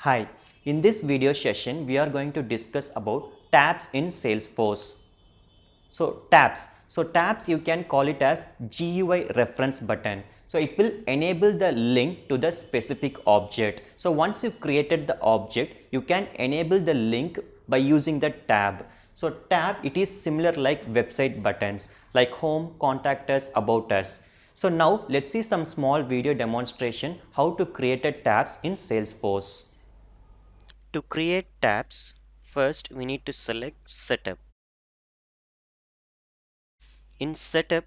Hi, in this video session we are going to discuss about tabs in Salesforce. So tabs you can call it as GUI reference button. So it will enable the link to the specific object. So once you created the object, you can enable the link by using the tab. So tab, it is similar like website buttons like home, contact us, about us. So now let's see some small video demonstration how to create a tabs in Salesforce. To create tabs, first we need to select Setup. In Setup,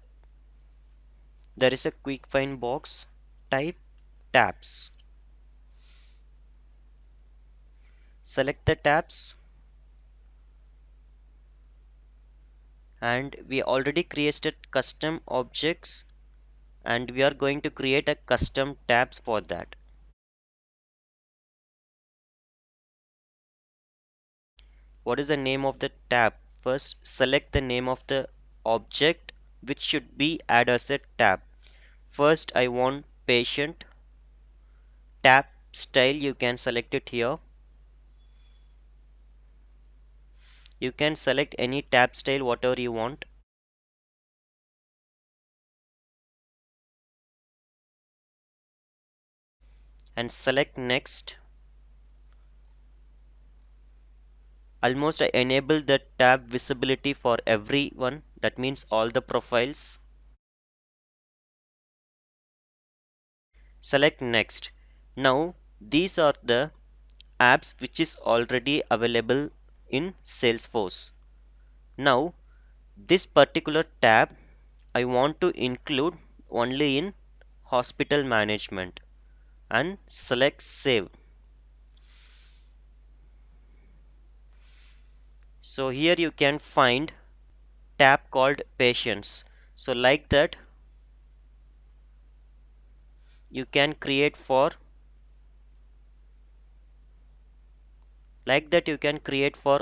there is a quick find box. Type tabs. Select the tabs, and we already created custom objects, and we are going to create a custom tabs for that. What is the name of the tab? First select the name of the object which should be added as a tab. First I want patient. Tab style, you can select it here. You can select any tab style whatever you want. And select next. Almost I enable the tab visibility for everyone, that means all the profiles. Select next. Now these are the apps which is already available in Salesforce. Now this particular tab I want to include only in hospital management, and select save. So here you can find tab called patients. So like that you can create for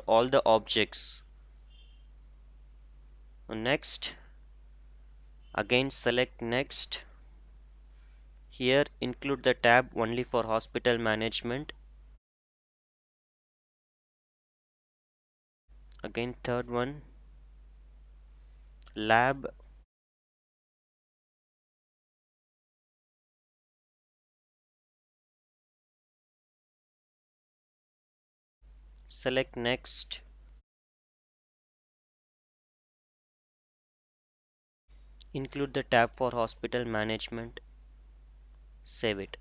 all the objects. Next, again select next. Here include the tab only for hospital management. Again third one, lab. Select next. Include the tab for hospital management. Save it.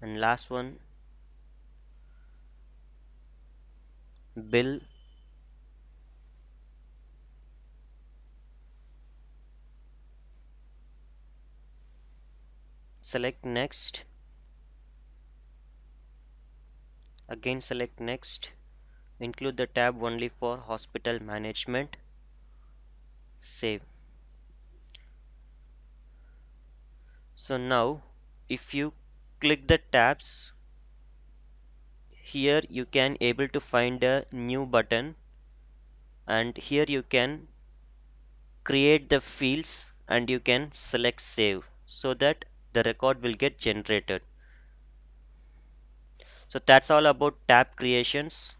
And last one, bill. Select next. Again select next. Include the tab only for hospital management. Save. So now if you click the tabs, here you can able to find a new button, and here you can create the fields and you can select save so that the record will get generated. So that's all about tab creations.